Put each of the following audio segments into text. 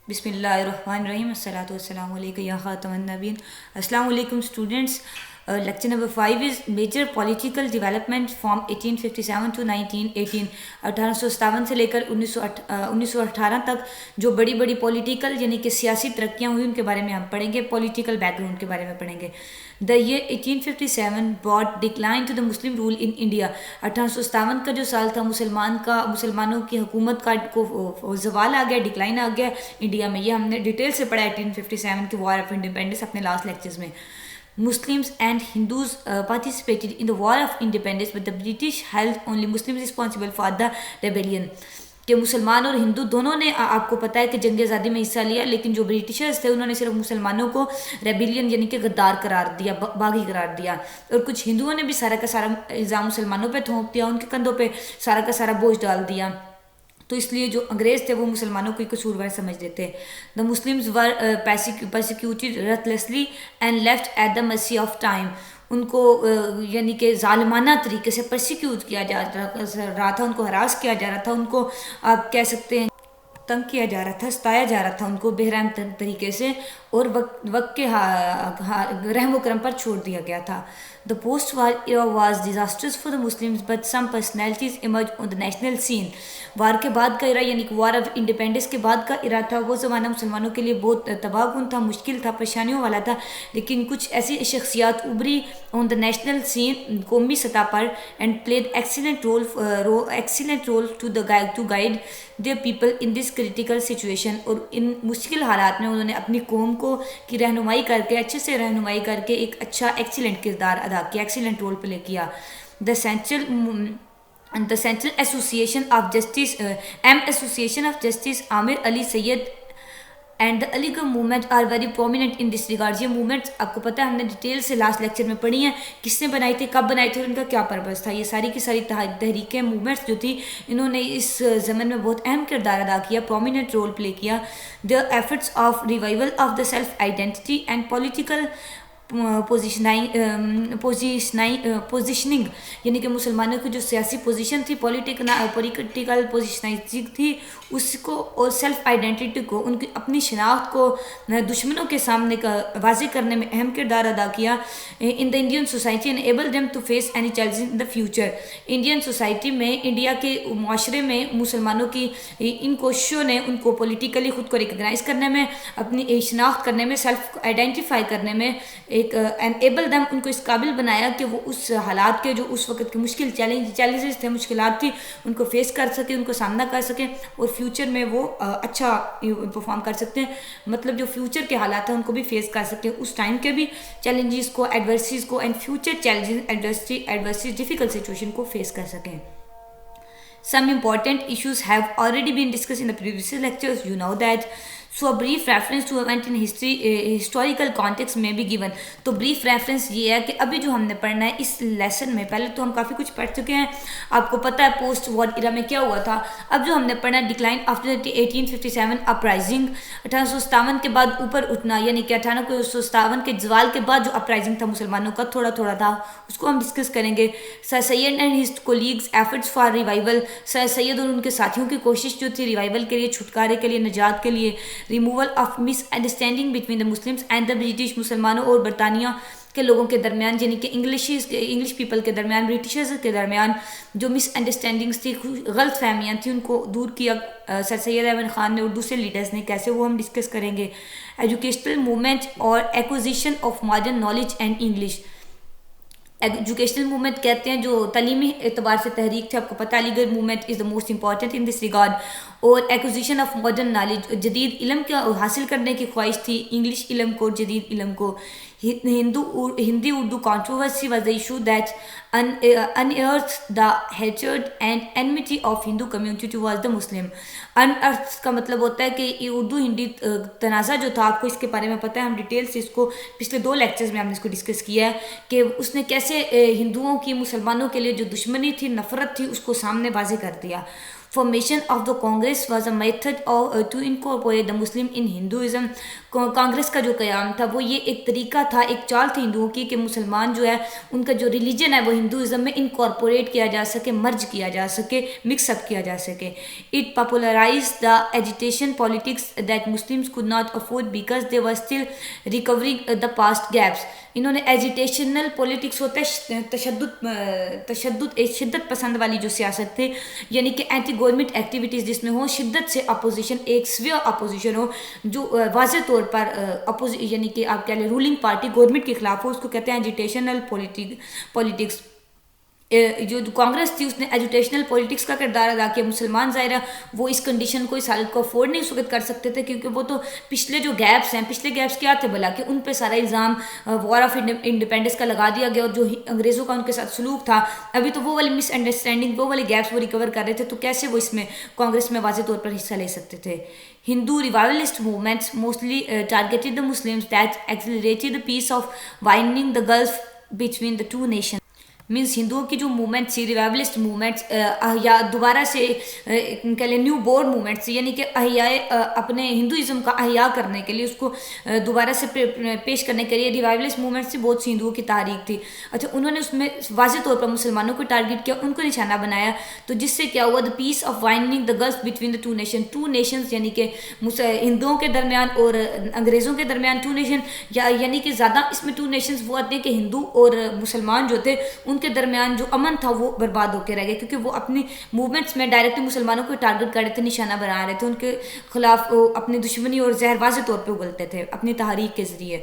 بسم اللہ الرحمن الرحیم الصلاۃ والسلام علیکم یا خاتم النبین. السلام علیکم students. Lecture number 5 is major political development from 1857 to 1918. 1857 سے لے کر 1918 تک جو بڑی بڑی پولیٹیکل یعنی کہ سیاسی ترقیاں ہوئی ان کے بارے میں ہم پڑھیں گے. پولیٹیکل بیک گراؤنڈ کے بارے میں پڑھیں گے. دا year 1857 brought decline to the Muslim rule in India. 1857 کا جو سال تھا مسلمانوں کی حکومت کا کو زوال آ گیا, ڈکلائن آ گیا انڈیا میں. یہ ہم نے ڈیٹیل سے پڑھا 1857 کے وار آف انڈیپینڈنس اپنے لاسٹ لیکچرز میں. Muslims and Hindus participated in the war of independence, but the British held only Muslims responsible for the rebellion. کہ مسلمان اور ہندو دونوں نے, آپ کو پتہ ہے کہ جنگ آزادی میں حصہ لیا, لیکن جو برٹشرز تھے انہوں نے صرف مسلمانوں کو ریبیلین یعنی کہ غدار قرار دیا, باغی قرار دیا, اور کچھ ہندوؤں نے بھی سارا کا سارا الزام مسلمانوں پہ تھوپ دیا, ان کے کندھوں پہ سارا کا سارا بوجھ ڈال دیا. تو اس لیے جو انگریز تھے وہ مسلمانوں کو قصوروار سمجھتے تھے. The Muslims were persecuted ruthlessly and left at the mercy of time. ان کو یعنی کہ ظالمانہ طریقے سے پرسیکیوٹ کیا جا رہا تھا, ان کو ہراس کیا جا رہا تھا, ان کو آپ کہہ سکتے ہیں تنگ کیا جا رہا تھا, ستایا جا رہا تھا ان کو بہرحم طریقے سے, اور وقت کے رحم و کرم پر چھوڑ دیا گیا تھا. The post-war era was disastrous for the Muslims, but some personalities emerged on the national scene. وار کے بعد کا ایرا یعنی کہ وار آف انڈیپینڈنس کے بعد کا ایرا تھا, وہ زمانہ مسلمانوں کے لیے بہت تباہ کن تھا, مشکل تھا, پریشانیوں والا تھا, لیکن کچھ ایسی شخصیات ابری آن دا نیشنل سین قومی سطح پر, and played excellent role to guide their people in this critical situation. اور ان مشکل حالات میں انہوں نے اپنی قوم کو کی رہنمائی کر کے, اچھے سے رہنمائی کر کے ایک اچھا ایکسیلنٹ کردار ادا کیا, ایکسیلنٹ رول پلے کیا. The Central Association of Justice Association of Justice Amir Ali Sayyid and the Ali Garh movement are very prominent in this regard. یہ موومنٹس آپ کو پتہ ہے, ہم نے ڈیٹیل سے لاسٹ لیکچر میں پڑھی ہیں, کس نے بنائی تھی, کب بنائی تھی, اور ان کا کیا پرپس تھا. یہ ساری کی ساری تحریکیں موومنٹس جو تھی انہوں نے اس زمن میں بہت اہم کردار ادا کیا, پرومیننٹ رول پلے کیا. The efforts of revival of the self identity and political positioning یعنی کہ مسلمانوں کی جو سیاسی پوزیشن تھی, پولیٹیکل پوزیشنائزنگ تھی, اس کو اور سیلف آئیڈینٹی کو, ان کی اپنی شناخت کو دشمنوں کے سامنے واضح کرنے میں اہم کردار ادا کیا. In the Indian society enable them to face any challenges in the future. Indian society میں, انڈیا کے معاشرے میں مسلمانوں کی ان کوششوں نے ان کو پولیٹیکلی خود کو ریکگنائز کرنے میں, اپنی شناخت کرنے میں, سیلف آئیڈینٹیفائی کرنے میں ایک enable them, ان کو اس قابل بنایا کہ وہ اس حالات کے جو اس وقت کے مشکل چیلنجز تھے, مشکلات تھی, ان کو فیس کر سکیں, ان کو سامنا کر سکیں, اور فیوچر میں وہ اچھا پرفارم کر سکتے ہیں. مطلب جو فیوچر کے حالات ہیں ان کو بھی فیس کر سکیں, اس ٹائم کے بھی چیلنجز کو, ایڈورسیز کو, and future challenges adversities difficult situation کو فیس کر سکیں. Some important issues have already been discussed in the previous lectures. You know that. So a brief reference to event in history, historical context may be given. تو brief reference یہ ہے کہ ابھی جو ہم نے پڑھنا ہے اس لیسن میں, پہلے تو ہم کافی کچھ پڑھ چکے ہیں, آپ کو پتہ ہے پوسٹ وار ایرا میں کیا ہوا تھا. اب جو ہم نے پڑھنا ہے ڈکلائن آفٹر 1857 اپرائزنگ, 1857 کے بعد اوپر اٹھنا, یعنی کہ 1857 کے زوال کے بعد جو اپرائزنگ تھا مسلمانوں کا تھوڑا تھوڑا تھا, اس کو ہم ڈسکس کریں گے. Sir Syed and his colleagues efforts for revival, sir Syed اور ان کے ساتھیوں کی کوشش جو تھی ریوائول کے لیے, چھٹکارے کے لیے, نجات کے لیے, removal of miss understanding between the Muslims and the British, مسلمانوں اور برطانیہ کے لوگوں کے درمیان, یعنی کہ انگلش پیپل کے درمیان, برٹشرز کے درمیان جو مس انڈرسٹینڈنگس تھی, غلط فہمیاں تھیں, ان کو دور کیا سر سید احمد خان نے اور دوسرے لیڈرز نے. کیسے, وہ ہم ڈسکس کریں گے. ایجوکیشنل موومنٹ اور acquisition of modern knowledge and English. Educational movement کہتے ہیں جو تعلیمی اعتبار سے تحریک تھی, آپ کو پتہ علی گڑھ movement is the most important in this regard. اور ایکوزیشن آف ماڈرن نالج, جدید علم کا حاصل کرنے کی خواہش تھی, انگلش علم کو, جدید علم کو. Hindi Urdu controversy was the issue that unearthed the hatred and enmity of Hindu community towards the Muslim. unearthed کا مطلب ہوتا ہے کہ یہ اردو ہندی تنازع جو تھا, آپ کو اس کے بارے میں پتہ ہے, ہم ڈیٹیل سے اس کو پچھلے 2 لیکچرز میں ہم نے اس کو ڈسکس کیا ہے کہ اس نے کیسے ہندوؤں کی مسلمانوں کے لیے جو دشمنی تھی, نفرت تھی, اس کو سامنے واضح کر دیا. Formation of the Congress was a method to incorporate the Muslim in Hinduism. Congress کا جو قیام تھا وہ یہ ایک طریقہ تھا، ایک چال تھی ہندوؤں کی کہ مسلمان جو ہے ان کا جو ریلیجن ہے وہ ہندوازم میں انکارپوریٹ کیا جا سکے، مرج کیا جا سکے، مکس اپ کیا جا سکے. It popularised the agitation politics that Muslims could not afford because they were still recovering the past gaps. انہوں نے ایجیٹیشنل پولیٹکس ہوتا ہے تشدد شدت پسند والی جو سیاست تھے، یعنی کہ اینٹی گورنمنٹ ایکٹیویٹیز جس میں ہو، شدت سے اپوزیشن، ایک سویئر اپوزیشن ہو جو واضح طور پر یعنی کہ آپ کہہ لیں رولنگ پارٹی گورنمنٹ کے خلاف ہو، اس کو کہتے ہیں ایجیٹیشنل پولیٹکس. جو کانگریس تھی اس نے ایجوٹیشنل پولیٹکس کا کردار ادا کیا. مسلمان ظاہر ہے وہ اس کنڈیشن کو، اس حالت کو افورڈ نہیں اس وقت کر سکتے تھے، کیونکہ وہ تو پچھلے جو گیپس ہیں، پچھلے گیپس کیا تھے بلا کہ ان پہ سارا الزام وار آف انڈیپینڈنس کا لگا دیا گیا، اور جو انگریزوں کا ان کے ساتھ سلوک تھا، ابھی تو وہ والی مس انڈرسٹینڈنگ، وہ والے گیپس وہ ریکور کر رہے تھے، تو کیسے وہ اس میں کانگریس میں واضح طور پر حصہ لے سکتے تھے. Hindu revivalist movements mostly targeted the Muslims that accelerated the peace of widening the gulf between the two nations. Means ہندوؤں کی جو موومنٹ تھی، ریوائولسٹ موومنٹس، یا دوبارہ سے کہہ لیں نیو بورن موومنٹس تھی، یعنی کہ احیاء اپنے ہندوازم کا احیاء کرنے کے لیے، اس کو دوبارہ سے پیش کرنے کے لیے ریوائولسٹ موومنٹس تھی، بہت سی ہندوؤں کی تحریک تھی. اچھا، انہوں نے اس میں واضح طور پر مسلمانوں کو ٹارگٹ کیا، ان کو نشانہ بنایا، تو جس سے کیا ہوا، the peace of widening the gulf between the two nations, یعنی کہ ہندوؤں کے درمیان اور انگریزوں کے درمیان ٹو نیشن، یعنی کہ زیادہ اس میں ٹو نیشنز وہ آتے ہیں کہ ہندو اور مسلمان جو تھے ان کے درمیان جو امن تھا وہ برباد ہو کے رہ گیا، کیونکہ وہ اپنی موومنٹس میں ڈائریکٹلی مسلمانوں کو ٹارگٹ کر رہے تھے، نشانہ بنا رہے تھے، ان کے خلاف اپنی دشمنی اور زہر واضح طور پہ اگلتے تھے اپنی تحریک کے ذریعے.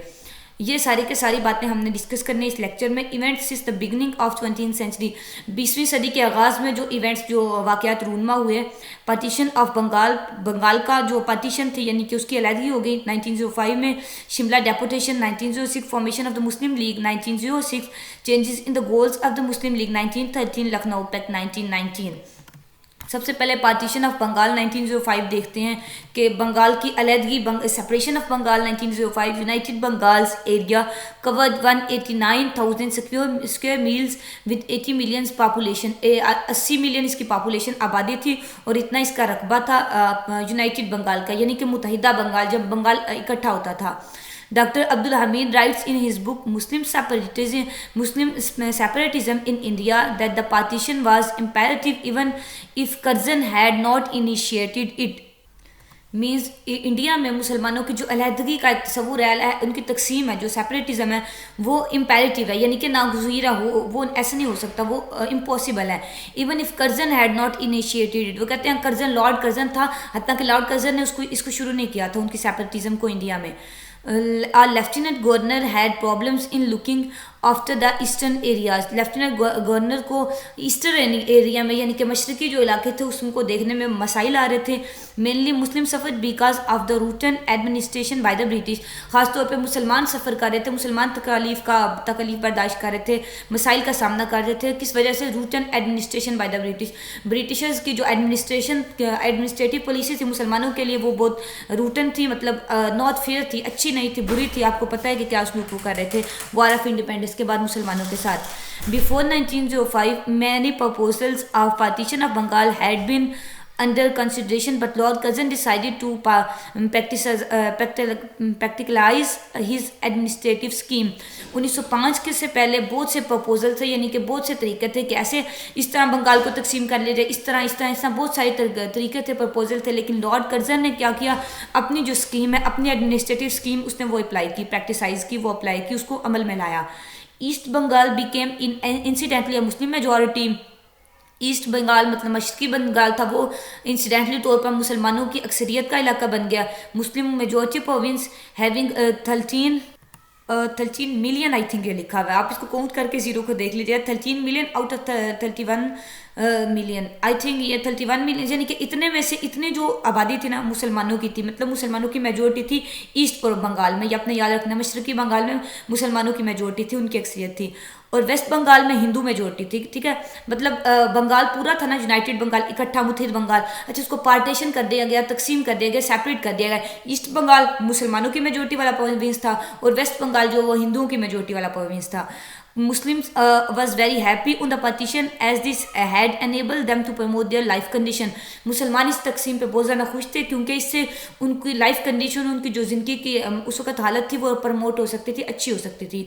یہ ساری کے ساری باتیں ہم نے ڈسکس کرنی اس لیکچر میں. Events is the beginning of 20th century, 20ویں صدی کے آغاز میں جو ایونٹس، جو واقعات رونما ہوئے. پارٹیشن آف بنگال کا جو پارٹیشن تھی، یعنی کہ اس کی علیحدگی ہو گئی 1905 میں. Shimla deputation 1906. Formation of the Muslim league 1906. Changes in the goals of the Muslim League 1913. Lucknow packet 1919. سب سے پہلے پارٹیشن آف بنگال 1905 دیکھتے ہیں کہ بنگال کی علیحدگی، separation of Bengal 1905. United Bengal's area covered 189,000 square miles with 80 million population. 80 million اس کی پاپولیشن آبادی تھی، اور اتنا اس کا رقبہ تھا یونائٹڈ بنگال کا، یعنی کہ متحدہ بنگال، جب بنگال اکٹھا ہوتا تھا. Dr. Abdul Hamid writes in his book Muslim Separatism in India that the partition was imperative even if Curzon had not initiated it. Means India میں مسلمانوں کی جو علیحدگی کا ایک تصور ہے، ان کی تقسیم ہے، جو سیپریٹزم ہے، وہ امپیریٹیو ہے، یعنی کہ ناگزیرہ ہو، وہ ایسے نہیں ہو سکتا، وہ امپاسبل ہے. Even if Curzon had not initiated, وہ کہتے ہیں لارڈ کرزن تھا، حتیٰ کہ لارڈ کرزن نے اس کو شروع نہیں کیا تھا، ان کی سیپریٹزم کو انڈیا میں. Lieutenant governor had problems in looking after the eastern areas. Lieutenant governor کو ایسٹرن ایریا میں، یعنی کہ مشرقی جو علاقے تھے اس کو دیکھنے میں مسائل آ رہے تھے. Mainly Muslim suffer because of the rotten administration by the British. خاص طور پہ مسلمان سفر کر رہے تھے، مسلمان تکالیف برداشت کر رہے تھے، مسائل کا سامنا کر رہے تھے. کس وجہ سے؟ Rotten administration by the British. Britishers کی جو ایڈمنسٹریٹو پالیسی تھی مسلمانوں کے لیے، وہ بہت روٹن تھی، مطلب ناٹ فیئر تھی، اچھی نہیں تھی، بری تھی. آپ کو پتہ ہے کہ کیا سلوک وہ کر رہے تھے وار آف انڈیپینڈنس کے بعد مسلمانوں کے ساتھ. Before 1905 many proposals of partition of Bengal had been under consideration, but Lord Curzon decided to practicalize his administrative scheme. 1905 کے سے پہلے بہت سے پروپوزل تھے، یعنی کہ بہت سے طریقے تھے کہ ایسے اس طرح بنگال کو تقسیم کر لیا جائے، اس طرح بہت سارے طریقے تھے، پروپوزل تھے. لیکن لارڈ کرزن نے کیا کیا، اپنی جو اسکیم ہے، اپنی ایڈمنسٹریٹو اسکیم، اس نے وہ اپلائی کی، پریکٹیسائز کی، وہ اپلائی کی، اس کو عمل میں لایا. East Bengal became incidentally Muslim majority. East Bengal مطلب مشرقی بنگال تھا، وہ انسیڈنٹلی طور پر مسلمانوں کی اکثریت کا علاقہ بن گیا. مسلم majority province having 13 million, I think یہ لکھا ہوا ہے، آپ اس کو کاؤنٹ کر کے زیرو کو دیکھ لیجیے. 13 million out of 31 million, I think یہ 31 ملین، یعنی کہ اتنے میں سے اتنے جو آبادی تھی نا مسلمانوں کی تھی، مطلب مسلمانوں کی میجورٹی تھی ایسٹ پر بنگال میں. یہ اپنے یاد رکھنا، مشرقی بنگال میں مسلمانوں کی میجورٹی تھی، ان کی اکثریت تھی، اور ویسٹ بنگال میں ہندو میجورٹی تھی. ٹھیک ہے، مطلب بنگال پورا تھا نا، یونائٹڈ بنگال، اکٹھا متحد بنگال. اچھا، اس کو پارٹیشن کر دیا گیا، تقسیم کر دیا گیا، سیپریٹ کر دیا گیا. ایسٹ بنگال مسلمانوں کی میجورٹی والا پروونس تھا، اور ویسٹ بنگال جو وہ ہندوؤں کی میجورٹی والا پروونس تھا. Muslims was very happy on the partition as this had enabled them to promote their life condition. مسلمان اس تقسیم پہ بہت زیادہ خوش تھے کیونکہ اس سے ان کی لائف کنڈیشن، ان کی جو زندگی کی اس وقت حالت تھی وہ پروموٹ ہو سکتی تھی، اچھی ہو سکتی تھی.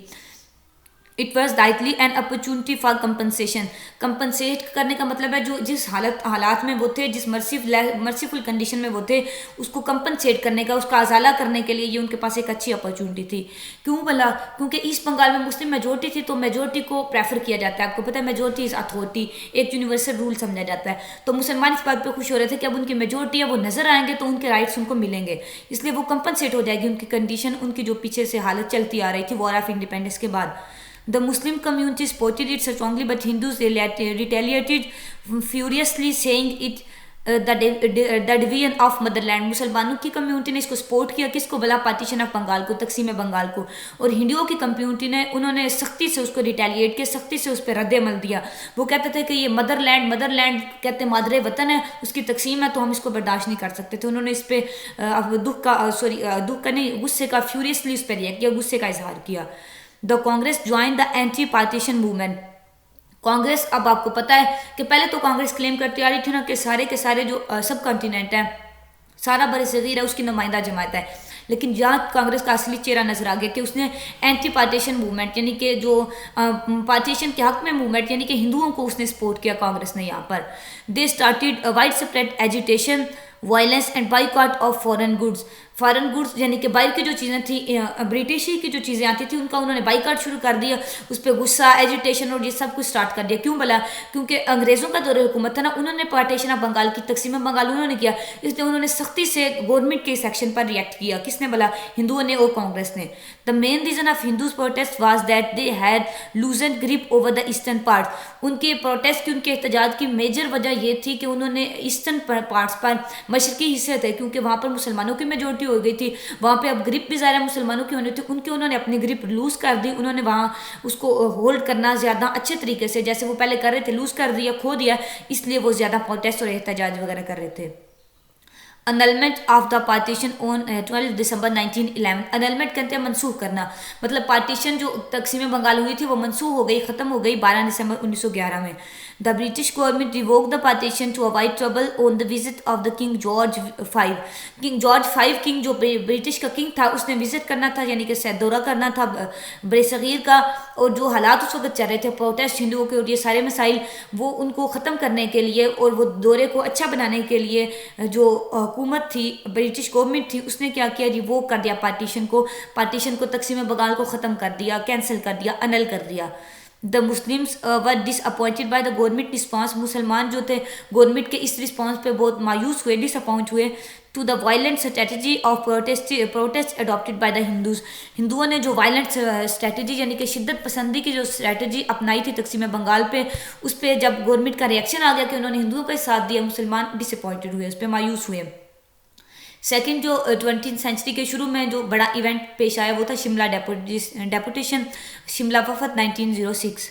It was lightly an opportunity for compensation. Compensate کرنے کا مطلب ہے جو جس حالات میں وہ تھے، جس مرسیفل کنڈیشن میں وہ تھے، اس کو کمپنسیٹ کرنے کا، اس کا ازالہ کرنے کے لیے یہ ان کے پاس ایک اچھی اپرچونٹی تھی. کیوں بلا؟ کیونکہ ایسٹ بنگال میں مسلم میجورٹی تھی، تو میجورٹی کو پریفر کیا جاتا ہے. آپ کو پتہ ہے میجورٹی از اتھارٹی، ایک یونیورسل رول سمجھا جاتا ہے. تو مسلمان اس بات پہ خوش ہو رہے تھے کہ اب ان کی میجورٹی ہے وہ نظر آئیں گے تو ان کے رائٹس ان کو ملیں گے، اس لیے وہ کمپنسیٹ ہو جائے گی ان کی کنڈیشن، ان کی جو پیچھے سے حالت چلتی آ رہی تھی وار آف انڈیپینڈنس کے بعد. The Muslim community supported it strongly, but Hindus retaliated furiously, saying it the division of motherland. مسلمانوں کی کمیونٹی نے اس کو سپورٹ کیا، کس کو بلا؟ پارٹیشن آف بنگال کو، تقسیم بنگال کو. اور ہندوؤں کی کمیونٹی نے انہوں نے سختی سے اس کو ریٹیلیٹ کیا، سختی سے اس پہ رد عمل دیا. وہ کہتے تھے کہ یہ مدر لینڈ کہتے ہیں مادر وطن ہے، اس کی تقسیم ہے تو ہم اس کو برداشت نہیں کر سکتے تھے. انہوں نے اس پہ دکھ کا نہیں، غصے کا، فیوریسلی اس پہ ریئیکٹ کیا، غصے کا اظہار کیا. The Congress join the anti partition movement. Congress, اب آپ کو پتہ ہے کہ پہلے تو کانگریس کلیم کرتی آ رہی تھی نا کہ سارے کے سارے جو سب کانٹیننٹ ہیں، سارا بر صغیر ہے، اس کی نمائندہ جماعت ہے. لیکن جہاں کانگریس کا اصلی چہرہ نظر آ گیا کہ اس نے اینٹی پارٹیشن موومنٹ، یعنی کہ جو پارٹیشن کے حق میں موومنٹ، یعنی کہ ہندوؤں کو اس نے سپورٹ کیا کانگریس نے یہاں پر. They started widespread agitation, violence and boycott of foreign goods. Foreign goods یعنی کہ باہر کی جو چیزیں تھیں، برٹش کی جو چیزیں آتی تھیں ان کا انہوں نے بائیکاٹ شروع کر دیا. اس پہ غصہ، ایجیٹیشن اور یہ سب کچھ سٹارٹ کر دیا. کیوں بلا؟ کیونکہ انگریزوں کا دور حکومت تھا نا، انہوں نے پارٹیشن آف بنگال کی، تقسیم بنگال انہوں نے کیا، اس لیے انہوں نے سختی سے گورنمنٹ کے اس ایکشن پر ریئیکٹ کیا. کس نے بلا؟ ہندوؤں نے اور کانگریس نے. The main reason of Hindus protest was that they had loosened grip over the eastern part. ان کے پروٹیسٹ کی، ان کے احتجاج کی میجر وجہ یہ تھی کہ انہوں نے ایسٹرن پارٹس پر، مشرقی حصے تھے کیونکہ وہاں پر مسلمانوں کی میجورٹی ہو گئی تھی، وہاں پہ اب گرپ بھی ظاہر مسلمانوں کی ہونی تھی، ان کی انہوں نے اپنی گرپ لوز کر دی. انہوں نے وہاں اس کو ہولڈ کرنا زیادہ اچھے طریقے سے، جیسے وہ پہلے کر رہے تھے، لوز کر دیا، کھو دیا، اس لیے وہ زیادہ پروٹیسٹ اور احتجاج وغیرہ کر رہے تھے. انلمنٹ آف دا پارٹیشن آن 12 دسمبر 1911. انلمنٹ کہتے ہیں منسوخ کرنا، مطلب پارٹیشن جو تقسیم بنگال ہوئی تھی وہ منسوخ ہو گئی، ختم ہو گئی 12 دسمبر 1911 میں. The British government revoke the partition to avoid trouble on the visit of the King George V. King George V King جو برٹش کا کنگ تھا، اس نے وزٹ کرنا تھا، یعنی کہ دورہ کرنا تھا بر صغیر کا. اور جو حالات اس وقت چل رہے تھے، پروٹیسٹ ہندوؤں کے اور یہ سارے مسائل، وہ ان کو ختم کرنے کے لیے اور وہ دورے کو اچھا بنانے کے لیے جو حکومت تھی، برٹش گورنمنٹ تھی، اس نے کیا کیا؟ ریووک کر دیا پارٹیشن کو تقسیم بنگال کو ختم کر دیا، کینسل کر دیا، انل کر دیا. The Muslims were disappointed by the government response. مسلمان جو تھے گورنمنٹ کے اس رسپانس پہ بہت مایوس ہوئے، ڈس اپوائنٹ ہوئے. To the violent strategy of protest adopted by the Hindus. ہندوؤں نے جو وائلنٹ اسٹریٹجی یعنی کہ شدت پسندی کی جو اسٹریٹجی اپنائی تھی تقسیم بنگال پہ، اس پہ جب گورنمنٹ کا ریئیکشن آ گیا کہ انہوں نے ہندوؤں کا ساتھ دیا، مسلمان ڈس اپوائنٹڈ ہوئے، اس پہ مایوس ہوئے. سیکنڈ جو 20 سینچری کے شروع میں جو بڑا ایونٹ پیش آیا وہ تھا شملہ ڈیپوٹیشن، شملہ وفد 1906.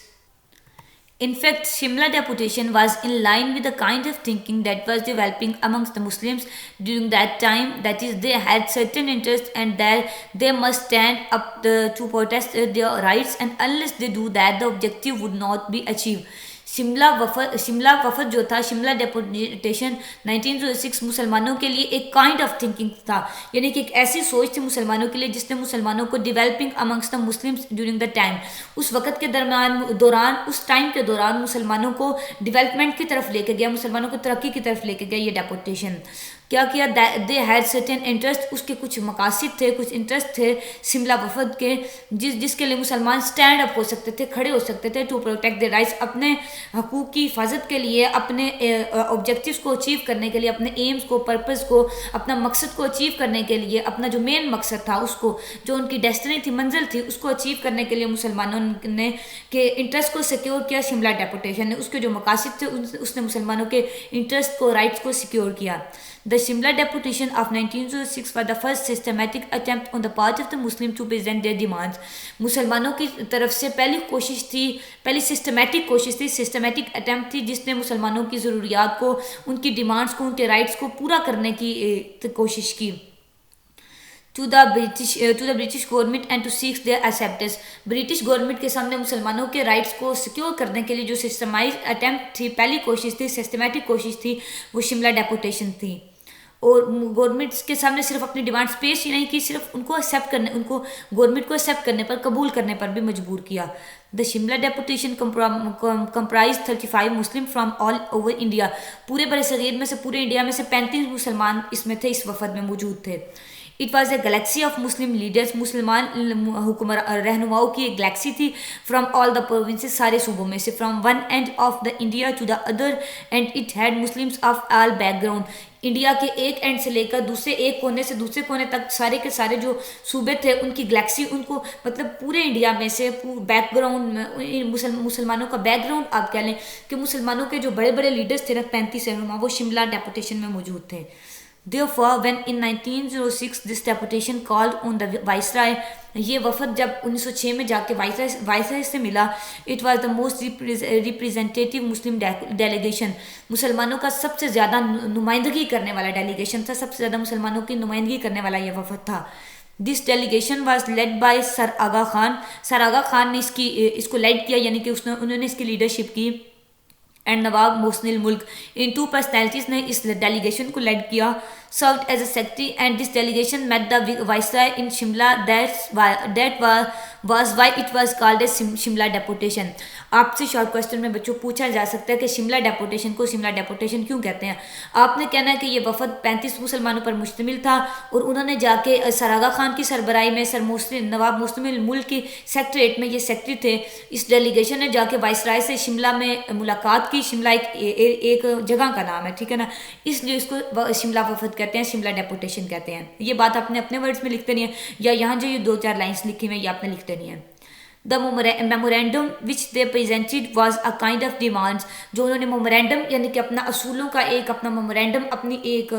In fact, Shimla deputation was in line with the kind of thinking that was developing amongst the Muslims during that time. That is, they had certain interests and that they must stand up to protest their rights, and unless they do that, the objective would not be achieved. Shimla وفد جو تھا، Shimla deputation 1906 مسلمانوں کے لیے ایک kind of thinking تھا، یعنی کہ ایک ایسی سوچ تھی مسلمانوں کے لیے جس نے مسلمانوں کو developing amongst the Muslims during the time, اس وقت کے دوران اس ٹائم کے دوران مسلمانوں کو ڈیولپمنٹ کی طرف لے کے گیا، مسلمانوں کو ترقی کی طرف لے کے گیا یہ ڈیپوٹیشن. کیا کیا؟ دے ہیڈ سرٹن انٹرسٹ، اس کے کچھ مقاصد تھے، کچھ انٹرسٹ تھے شملہ وفد کے، جس کے لیے مسلمان سٹینڈ اپ ہو سکتے تھے، کھڑے ہو سکتے تھے. ٹو پروٹیکٹ دی رائٹس، اپنے حقوق کی حفاظت کے لیے، اپنے آبجیکٹیوز کو اچیو کرنے کے لیے، اپنے ایمز کو، پرپز کو، اپنا مقصد کو اچیو کرنے کے لیے، اپنا جو مین مقصد تھا اس کو، جو ان کی ڈیسٹنی تھی، منزل تھی، اس کو اچیو کرنے کے لیے مسلمانوں نے کہ انٹرسٹ کو سیکیور کیا. شملہ ڈیپوٹیشن نے اس کے جو مقاصد تھے اس نے مسلمانوں کے انٹرسٹ کو، رائٹس کو سیکیور کیا. The Shimla deputation of 1906 was the first systematic attempt on the part of the Muslims to present their demands. مسلمانوں کی طرف سے پہلی سسٹمیٹک اٹیمپٹ تھی جس نے مسلمانوں کی ضروریات کو، ان کی ڈیمانڈز کو، ان کے رائٹس کو پورا کرنے کی کوشش کی. to the British government and to seek their acceptance. British government کے سامنے مسلمانوں کے رائٹس کو سیکیور کرنے کے لیے جو سسٹمائز اٹیمپٹ تھی، پہلی کوشش تھی، سسٹمیٹک کوشش تھی، وہ شملہ ڈیپوٹیشن تھی. اور گورنمنٹس کے سامنے صرف اپنی ڈیمانڈس پیش ہی نہیں کی، صرف ان کو ایکسیپٹ کرنے، ان کو گورنمنٹ کو ایکسیپٹ کرنے پر، قبول کرنے پر بھی مجبور کیا. The Shimla deputation comprise 35 Muslim from all over India. پورے بر صغیر میں سے، پورے انڈیا میں سے 35 مسلمان اس میں تھے، اس وفد میں موجود تھے. It was a Galaxy of Muslim leaders. مسلمان رہنماؤں کی ایک گلیکسی تھی. فرام آل دا پروونسز، سارے صوبوں میں سے. From one end of the India to the other end it had Muslims of all background. India کے ایک اینڈ سے لے کر دوسرے ایک کونے سے دوسرے کونے تک سارے کے سارے جو صوبے تھے ان کی گلیکسی، ان کو مطلب پورے انڈیا میں سے بیک گراؤنڈ میں مسلمانوں کا بیک گراؤنڈ آپ کہہ لیں کہ مسلمانوں کے جو بڑے بڑے لیڈرز تھے نا 35 رہنما، وہ شملہ ڈیپوٹیشن میں موجود تھے. Therefore, when in 1906 this deputation called on the Viceroy, یہ وفد جب 1906 میں جا کے وائسرائے سے ملا، it was the most representative Muslim delegation. مسلمانوں کا سب سے زیادہ نمائندگی کرنے والا ڈیلیگیشن تھا، سب سے زیادہ مسلمانوں کی نمائندگی کرنے والا یہ وفد تھا. This delegation was led by سر آغا خان. سر آغا خان نے اس کو لیڈ کیا، یعنی کہ انہوں نے اس کی لیڈرشپ کی. اینڈ نواب محسن الملک، ان ٹو پرسنالٹیز نے اس ڈیلیگیشن کو لیڈ کیا. served as a secretary and this delegation met the viceroy in Shimla. That was why it was called as Shimla deputation. آپ سے شارٹ کوسچن میں بچوں پوچھا جا سکتا ہے کہ شملہ ڈیپوٹیشن کو شملہ ڈیپوٹیشن کیوں کہتے ہیں. آپ نے کہنا ہے کہ یہ وفد 35 مسلمانوں پر مشتمل تھا اور انہوں نے جا کے سر آغا خان کی سربراہی میں نواب محسن الملک کی سیکٹریٹ میں یہ سیکٹری تھے. اس ڈیلیگیشن نے جا کے وائسرائے سے شملہ میں ملاقات کی. شملہ ایک جگہ کا نام ہے، ٹھیک ہے نا، اس لیے اس کو شملہ وفد کہتے ہیں، شملہ ڈیپوٹیشن کہتے ہیں. یہ بات آپ نے اپنے ورڈز میں لکھ دینی ہے، یا یہاں جو یہ 2-4 لائنس لکھی ہوئی ہیں یہ آپ نے لکھ دینی ہے. The memorandum which they presented was a kind of demands. جو انہوں نے میمورینڈم یعنی کہ اپنا اصولوں کا ایک اپنا میمورینڈم، اپنی ایک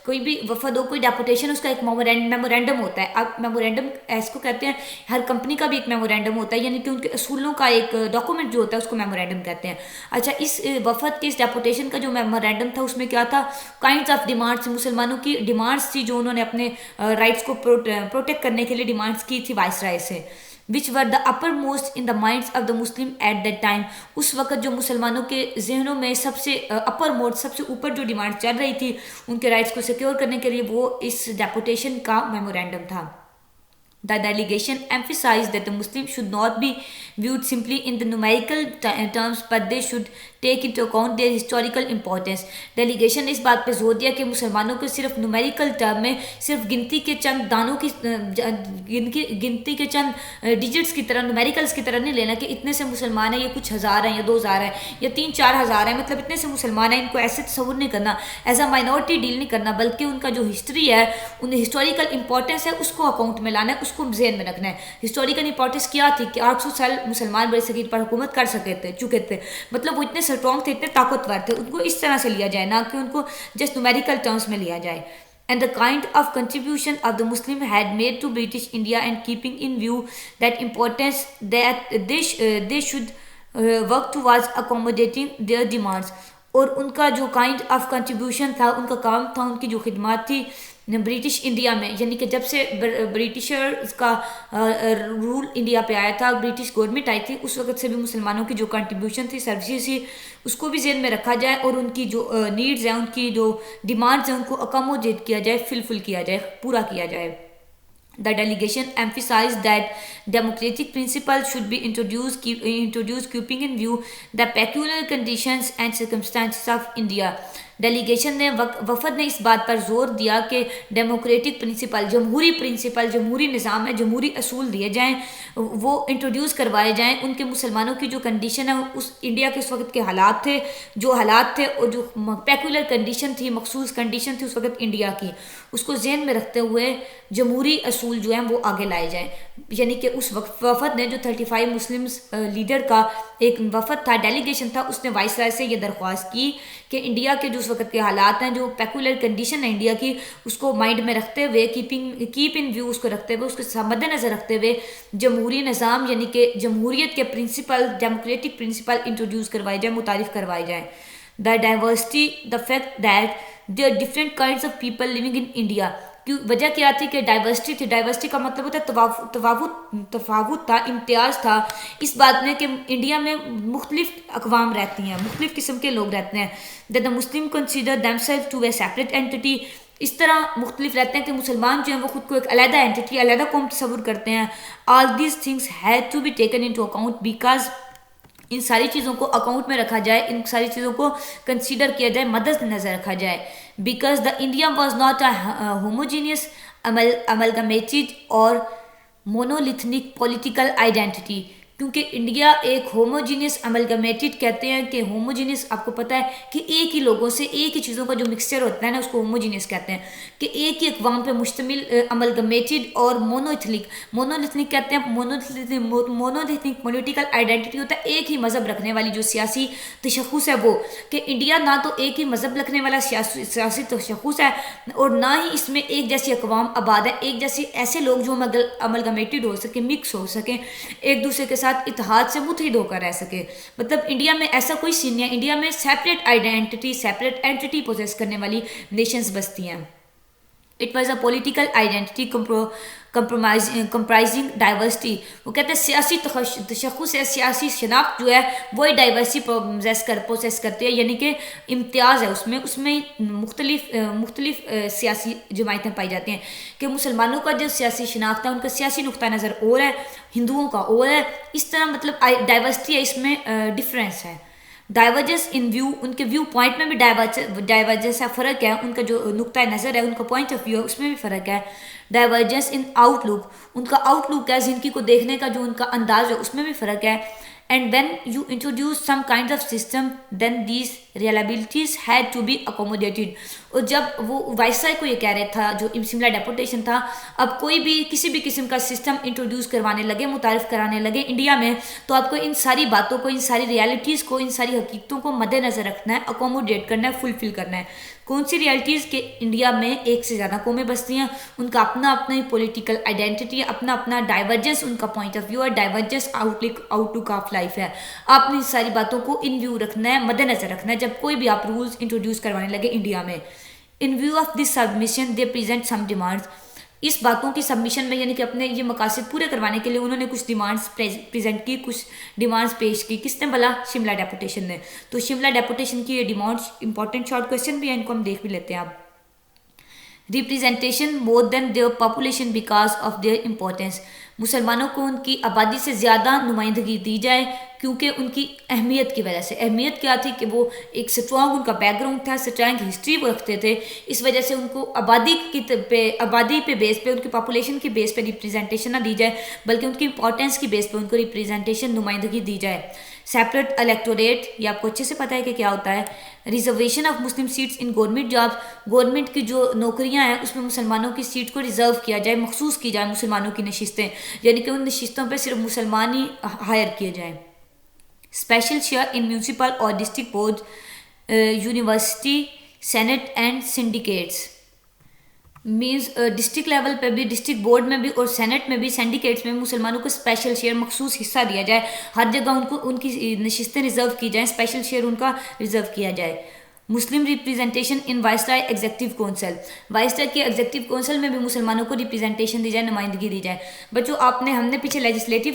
کوئی بھی وفد ہو، کوئی ڈیپوٹیشن، اس کا ایک میمورینڈم ہوتا ہے. اب میمورینڈم اس کو کہتے ہیں، ہر کمپنی کا بھی ایک میمورینڈم ہوتا ہے، یعنی کہ ان کے اصولوں کا ایک ڈاکومنٹ جو ہوتا ہے اس کو میمورینڈم کہتے ہیں. اچھا، اس وفد کے اس ڈیپوٹیشن کا جو میمورینڈم تھا اس میں کیا تھا؟ کائنڈس آف ڈیمانڈس، مسلمانوں کی ڈیمانڈس تھی جو انہوں نے اپنے رائٹس کو پروٹیکٹ کرنے کے لیے ڈیمانڈس کی تھی وائسرائے سے. which were the uppermost in the minds of the Muslim at that time. اس وقت جو مسلمانوں کے ذہنوں میں سب سے اپر موسٹ، سب سے اوپر جو ڈیمانڈ چل رہی تھی ان کے رائٹس کو سیکیور کرنے کے لیے، وہ اس ڈیپوٹیشن کا میمورینڈم تھا. The delegation emphasized that the Muslims should not be viewed simply in the numerical terms, but they should take into account their historical importance. Delegation نے اس بات پہ زور دیا کہ مسلمانوں کو صرف نومیریکل ٹرم میں، صرف گنتی کے چند دانوں کی گنتی کے چند ڈیجٹس کی طرح، نومیریکلس کی طرح نہیں لینا کہ اتنے سے مسلمان ہیں، یہ کچھ ہزار ہیں یا 2000 ہیں یا 3-4 ہزار ہیں، مطلب اتنے سے مسلمان ہیں، ان کو ایسے تصور نہیں کرنا، ایز اے مائنورٹی ڈیل نہیں کرنا، بلکہ ان کا جو ہسٹری ہے، ان ہسٹوریکل امپورٹنس ہے، اس کو اکاؤنٹ میں لانا ہے، اس کو ذہن میں رکھنا ہے. ہسٹوریکل امپورٹنس کیا تھی کہ 800 سال مسلمان بڑے صغیر پر حکومت کر چکے تھے، مطلب وہ اتنے اسٹرانگ تھے، اتنے طاقتور تھے، ان کو اس طرح سے لیا جائے، نہ کہ ان کو جسٹ نومیریکل ٹرمز میں لیا جائے. And the kind of contribution of the Muslim had made to British India, and keeping in view that importance, that they should work towards accommodating their demands. اور ان کا جو کائنڈ آف کنٹریبیوشن تھا، ان کا کام تھا، ان کی جو خدمات تھی برٹش انڈیا میں، یعنی کہ جب سے برٹشرز کا رول انڈیا پہ آیا تھا، برٹش گورنمنٹ آئی تھی، اس وقت سے بھی مسلمانوں کی جو کنٹریبیوشن تھی، سروسز تھی، اس کو بھی ذہن میں رکھا جائے اور ان کی جو نیڈز ہیں، ان کی جو ڈیمانڈز ہیں، ان کو اکاموڈیٹ کیا جائے، فلفل کیا جائے، پورا کیا جائے. The delegation emphasized that democratic principles should be introduced, keeping in view the peculiar conditions and circumstances of India. Delegation نے وفد نے اس بات پر زور دیا کہ ڈیموکریٹک پرنسپل، جمہوری نظام ہے، جمہوری اصول دیے جائیں، وہ انٹروڈیوس کروائے جائیں. ان کے مسلمانوں کی جو کنڈیشن ہے، اس انڈیا کے اس وقت کے حالات تھے اور جو پیکولر کنڈیشن تھی، مخصوص کنڈیشن تھی اس وقت انڈیا کی، اس کو ذہن میں رکھتے ہوئے جمہوری اصول جو ہیں وہ آگے لائے جائیں. یعنی کہ اس وقت وفد نے جو 35 مسلمس لیڈر کا ایک وفد تھا، ڈیلیگیشن تھا، اس نے وائسرائے سے یہ درخواست کی کہ انڈیا کے جو اس وقت کے حالات ہیں، جو پیکولر کنڈیشن ہے انڈیا کی، اس کو مائنڈ میں رکھتے ہوئے، کیپ ان ویو، اس کو رکھتے ہوئے، اس کو مد نظر رکھتے ہوئے جمہوری نظام یعنی کہ جمہوریت کے پرنسپل، ڈیموکریٹک پرنسپل انٹروڈیوس کروائے جائیں، متعارف کروائے جائیں. The diversity, the fact that there are different kinds of people living in India. وجہ کیا تھی کہ ڈائیورسٹی تھی. ڈائیورسٹی کا مطلب ہوتا ہے تفاوت تھا، امتیاز تھا اس بات میں کہ انڈیا میں مختلف اقوام رہتی ہیں، مختلف قسم کے لوگ رہتے ہیں. that the Muslim consider themselves to be a separate entity. اس طرح مختلف رہتے ہیں کہ مسلمان جو ہیں وہ خود کو ایک علیحدہ اینٹی، علیحدہ قوم تصور کرتے ہیں. all these things had to be taken into account because ان ساری چیزوں کو اکاؤنٹ میں رکھا جائے، ان ساری چیزوں کو کنسیڈر کیا جائے، مد نظر رکھا جائے. Because the India was not a homogeneous amalgamated اور مونولیتھنک پولیٹیکل آئیڈینٹی. کیونکہ انڈیا ایک ہوموجینس املگمیٹڈ کہتے ہیں کہ ہوموجینس آپ کو پتہ ہے کہ ایک ہی لوگوں سے ایک ہی چیزوں کا جو مکسچر ہوتا ہے نا اس کو ہوموجینس کہتے ہیں، کہ ایک ہی اقوام پہ مشتمل املگمیٹڈ اور مونولیتھنک کہتے ہیں. مونولیتھنک پولیٹیکل آئیڈینٹی ہوتا ہے ایک ہی مذہب رکھنے والی جو سیاسی تشخص ہے وہ، کہ انڈیا نہ تو ایک ہی مذہب رکھنے والا سیاسی تشخص ہے اور نہ ہی اس میں ایک جیسی اقوام آباد ہے، ایک جیسے ایسے لوگ جو املگمیٹڈ ہو سکیں، مکس ہو سکیں، ایک دوسرے کے ساتھ اتحاد سے متحد ہو کر رہ سکے. مطلب انڈیا میں ایسا کوئی سین نہیں ہے، انڈیا میں separate identity, separate entity possess کرنے والی نیشنز بستی ہیں. It was a political identity comprising diversity. وہ کہتے ہیں سیاسی تشخص ہے، سیاسی شناخت جو ہے وہی ڈائیورسٹی پروسیس کرتی ہے، یعنی کہ امتیاز ہے اس میں مختلف سیاسی جماعتیں پائی جاتی ہیں. کہ مسلمانوں کا جو سیاسی شناخت ہے ان کا سیاسی نقطہ نظر اور ہے، ہندوؤں کا اور ہے. اس طرح مطلب ڈائیورسٹی ہے، اس میں ڈفرینس ہے. ڈائیورجنس ان ویو، ان کے ویو پوائنٹ میں بھی ڈائیورجنس ہے، فرق ہے. ان کا جو نقطۂ نظر ہے، ان کا پوائنٹ آف ویو ہے، اس میں بھی فرق ہے. ڈائیورجنس ان آؤٹ لک، ان کا آؤٹ لک ہے زندگی کو دیکھنے کا جو ان کا انداز ہے اس میں بھی فرق ہے. And when you introduce some kind of system then these reliabilities had to be accommodated. اور جب وہ وائسرائے کو یہ کہہ رہا تھا جو شملہ ڈیپوٹیشن تھا، اب کوئی بھی کسی بھی قسم کا سسٹم انٹروڈیوس کروانے لگے، متعارف کرانے لگے انڈیا میں، تو آپ کو ان ساری باتوں کو، ان ساری ریالٹیز کو، ان ساری حقیقتوں کو مد نظر رکھنا ہے، اکوموڈیٹ کرنا ہے، فلفل کرنا ہے. کون سی ریالٹیز کہ انڈیا میں ایک سے زیادہ قومیں بستی ہیں، ان کا اپنا ہی پولیٹیکل آئیڈینٹی ہے، اپنا ڈائیورجنس ان کا پوائنٹ آف ویو ہے، divergence outlook of life ہے. آپ نے ان ساری باتوں کو ان ویو رکھنا ہے، مد نظر رکھنا ہے جب کوئی بھی آپ رولز انٹروڈیوس کروانے لگے انڈیا میں. In view of this submission they present some demands. اس باتوں کی سبمیشن میں یعنی کہ اپنے یہ مقاصد پورے کروانے کے لیے انہوں نے کچھ ڈیمانڈس پریزنٹ کی، کچھ ڈیمانڈس پیش کی. کس نے بلا؟ شملہ ڈیپوٹیشن نے. تو شملہ ڈیپوٹیشن کی یہ ڈیمانڈس امپورٹنٹ شارٹ کویسچن بھی ہیں، ان کو ہم دیکھ بھی لیتے ہیں. اب representation more than their population because of their importance. مسلمانوں کو ان کی آبادی سے زیادہ نمائندگی دی جائے کیونکہ ان کی اہمیت کی وجہ سے. اہمیت کیا تھی کہ وہ ایک اسٹرانگ ان کا بیک گراؤنڈ تھا، اسٹرانگ ہسٹری وہ رکھتے تھے، اس وجہ سے ان کو آبادی پہ بیس پہ، ان کی پاپولیشن کی بیس پہ ریپریزنٹیشن نہ دی جائے بلکہ ان کی امپورٹینس کی بیس پہ ان کو ریپریزنٹیشن، نمائندگی دی جائے. سیپریٹ الیکٹوریٹ، یہ آپ کو اچھے سے پتہ ہے کہ کیا ہوتا ہے. Reservation of Muslim seats in government jobs, government کی جو نوکریاں ہیں اس میں مسلمانوں کی سیٹ کو ریزرو کیا جائے، مخصوص کی جائے مسلمانوں کی نشستیں، یعنی کہ ان نشستوں پہ صرف مسلمان ہی ہائر کیے جائیں. اسپیشل شیئر ان میونسپل اور district board, university, senate and syndicates. Means district level پہ بھی، ڈسٹرکٹ بورڈ میں بھی اور سینٹ میں بھی، سینڈیکیٹس میں مسلمانوں کو اسپیشل شیئر، مخصوص حصہ دیا جائے. ہر جگہ ان کی نشستیں ریزرو کی جائیں، اسپیشل شیئر ان کا ریزرو کیا جائے. مسلم ریپریزنٹیشن ان وائسرائے ایگزیکٹو کونسل، وائسرائے کی ایگزیکٹو کونسل میں بھی مسلمانوں کو ریپریزنٹیشن دی جائے، نمائندگی دی جائے. بچوں ہم نے پیچھے لیجسلیٹو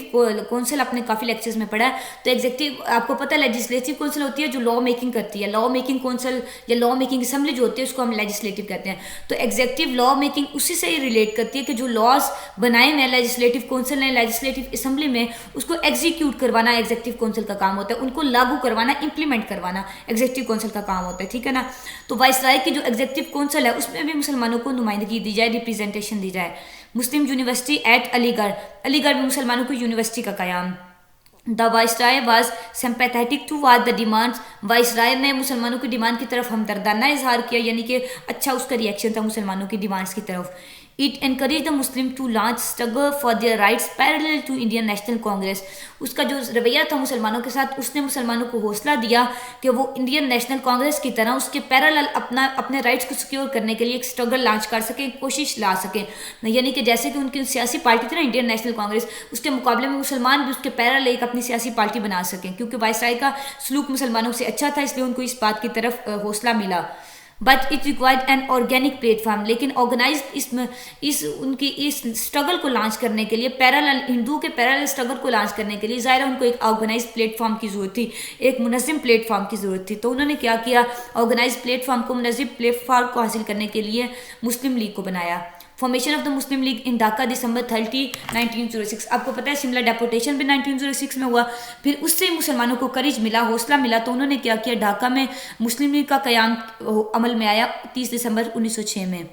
کونسل اپنے کافی لیکچرز میں پڑھا ہے. تو ایگزیکٹو آپ کو پتہ ہے لیجسلیٹو کونسل ہوتی ہے جو لا میکنگ کرتی ہے. لا میکنگ کونسل یا لا میکنگ اسمبلی جو ہوتی ہے اس کو ہم لیجسلیٹو کہتے ہیں. تو ایگزیکٹو لا میکنگ اسی سے ہی ریلیٹ کرتی ہے کہ جو لاز بنائے ہیں لیجسلیٹو کونسل نے، لیجسلیٹو اسمبلی میں، اس کو ایگزیکیوٹ کروانا ایگزیکٹو کونسل کا کام ہوتا ہے، ان کو لاگو کروانا، امپلیمنٹ کروانا ایگزیکٹو کونسل کا کام ہوتا ہے. ٹھیک ہے نا. تو وائسرائے کی جو ایگزیکٹو کونسل ہے اس میں بھی مسلمانوں کو نمائندگی دی جائے، ریپریزنٹیشن دی جائے. مسلم یونیورسٹی ایٹ علی گڑھ، علی گڑھ میں مسلمانوں کو یونیورسٹی کا قیام. The viceroy was sympathetic towards the demands, viceroy نے مسلمانوں کی ڈیمانڈ کی طرف ہمدردانہ اظہار کیا، یعنی کہ اچھا اس کا ریئیکشن تھا مسلمانوں کی ڈیمانڈس کی طرف. It encouraged the Muslim to launch struggle for their rights parallel to Indian National Congress. اس کا جو رویہ تھا مسلمانوں کے ساتھ، اس نے مسلمانوں کو حوصلہ دیا کہ وہ انڈین نیشنل کانگریس کی طرح اس کے پیرالل اپنے رائٹس کو سیکیور کرنے کے لیے ایک اسٹرگل لانچ کر سکیں، کوشش لا سکیں. یعنی کہ جیسے کہ ان کی سیاسی پارٹی تھی نا انڈین نیشنل کانگریس، اس کے مقابلے میں مسلمان بھی اس کے پیرالل ایک اپنی سیاسی پارٹی بنا سکیں، کیونکہ وائسرائے کا سلوک مسلمانوں سے اچھا تھا، اس لیے ان کو اس بات کی طرف حوصلہ ملا. But it required an organic platform. لیکن آرگنائز ان کی اس اسٹرگل کو لانچ کرنے کے لیے ہندوؤں کے پیرالل اسٹرگل کو لانچ کرنے کے لیے ظاہر ہے ان کو ایک آرگنائز پلیٹ فارم کی ضرورت تھی, ایک منظم پلیٹ فارم کی ضرورت تھی. تو انہوں نے کیا کیا, آرگنائز پلیٹ فارم کو, منظم پلیٹ فارم کو حاصل کرنے کے لیے مسلم لیگ کو بنایا. Formation of the Muslim League in Dhaka December 30, 1906. آپ کو پتہ ہے شملہ ڈیپوٹیشن بھی 1906 میں ہوا. پھر اس سے مسلمانوں کو کریج ملا, حوصلہ ملا, تو انہوں نے کیا کیا, ڈھاکہ میں مسلم لیگ کا قیام عمل میں آیا 30 دسمبر 1906 میں.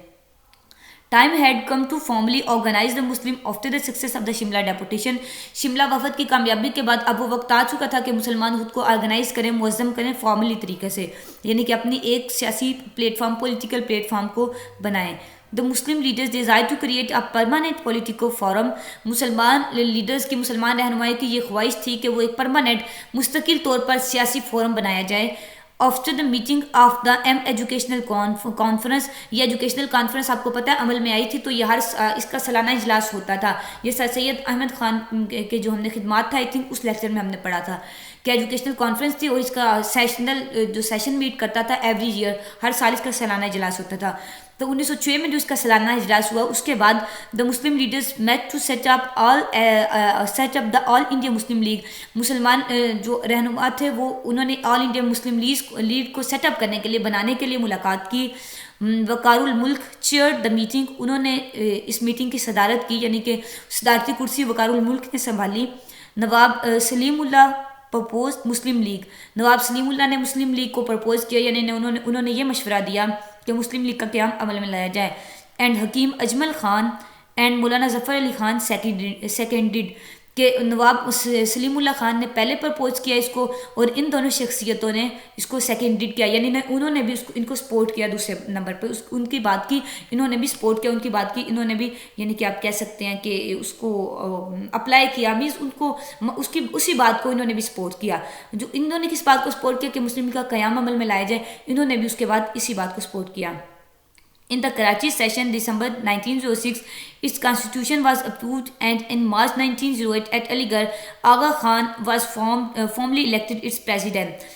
Time had come to formally organize the Muslim after the success of the Shimla deputation. Shimla وفد کی کامیابی کے بعد اب وہ وقت آ چکا تھا کہ مسلمان خود کو آرگنائز کریں, منظم کریں فارملی طریقے سے, یعنی کہ اپنی ایک سیاسی plate form, political plate form کو بنائیں. The Muslim leaders desired to create a permanent political forum. مسلمان لیڈرز کی, مسلمان رہنمائی کی یہ خواہش تھی کہ وہ ایک پرماننٹ مستقل طور پر سیاسی فورم بنایا جائے. After the meeting of the M educational conference, یہ ایجوکیشنل کانفرنس آپ کو پتہ ہے عمل میں آئی تھی, تو یہ اس کا سالانہ اجلاس ہوتا تھا. یہ سر سید احمد خان کے جو ہم نے خدمات تھا, آئی تھنک اس لیکچر میں ہم نے پڑھا تھا کہ ایجوکیشنل کانفرنس تھی, اور اس کا جو سیشن میٹ کرتا تھا ایوری ایئر, ہر سال اس کا سالانہ اجلاس ہوتا تھا. تو 1906 میں جو اس کا سالانہ اجلاس ہوا, اس کے بعد the Muslim leaders met to set up the all India Muslim League. مسلمان جو رہنما تھے وہ انہوں نے آل انڈیا مسلم لیگ کو سیٹ اپ کرنے کے لیے, بنانے کے لیے ملاقات کی. وقار الملک چیئر دا میٹنگ, انہوں نے اس میٹنگ کی صدارت کی, یعنی کہ صدارتی کرسی وقار الملک نے سنبھالی. نواب سلیم اللہ پرپوز مسلم لیگ, نواب سلیم اللہ نے مسلم لیگ کو پرپوز کیا, یعنی انہوں نے یہ مشورہ دیا کہ مسلم لیگ کا قیام عمل میں لایا جائے. اینڈ حکیم اجمل خان اینڈ مولانا ظفر علی خان سیکنڈڈ, کہ نواب سلیم اللہ خان نے پہلے پرپوز کیا اس کو, اور ان دونوں شخصیتوں نے اس کو سیکنڈڈ کیا, یعنی انہوں نے بھی ان کو سپورٹ کیا. دوسرے نمبر پہ ان کی بات کی, انہوں نے بھی سپورٹ کیا, ان کی بات کی انہوں نے بھی, یعنی کہ آپ کہہ سکتے ہیں کہ اس کو اپلائی کیا, مینس ان کو اسی بات کو انہوں نے بھی سپورٹ کیا. جو انہوں نے کس بات کو سپورٹ کیا کہ مسلم لیگ کا قیام عمل میں لایا جائے, انہوں نے بھی اس کے بعد اسی بات کو سپورٹ کیا. In the Karachi session, December 1906, its constitution was approved, and in March 1908 at Aligarh, Agha Khan was formally elected its president.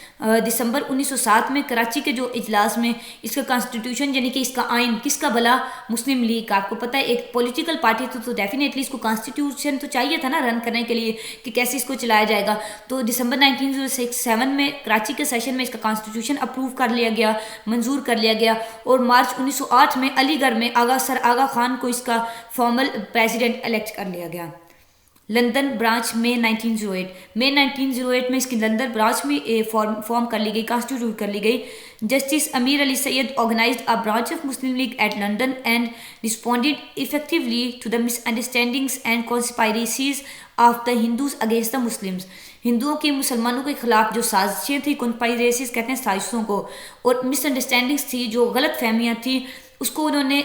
دسمبر 1907 میں کراچی کے جو اجلاس میں اس کا کانسٹیٹیوشن, یعنی کہ اس کا آئین کس کا بلا, مسلم لیگ کا. آپ کو پتہ ہے ایک پولیٹیکل پارٹی تو ڈیفینیٹلی اس کو کانسٹیٹیوشن تو چاہیے تھا نا رن کرنے کے لیے کہ کیسے اس کو چلایا جائے گا. تو دسمبر 1907 میں کراچی کے سیشن میں اس کا کانسٹیٹیوشن اپروو کر لیا گیا, منظور کر لیا گیا, اور مارچ 1908 میں علی گڑھ میں سر آغا خان کو اس کا فارمل پریزیڈنٹ الیکٹ کر لیا گیا. لندن برانچ مئی 1908 میں اس کی لندن برانچ میں فارم کر لی گئی, کانسٹیٹیوٹ کر لی گئی. Justice Ameer Ali Syed organised a branch of Muslim League at London and responded effectively to the misunderstandings and conspiracies of the Hindus against the Muslims. ہندوؤں کی مسلمانوں کے خلاف جو سازشیں تھیں, کانسپائریسیز کہتے ہیں سازشوں کو, اور مس انڈرسٹینڈنگس تھی, جو غلط فہمیاں تھیں, اس کو انہوں نے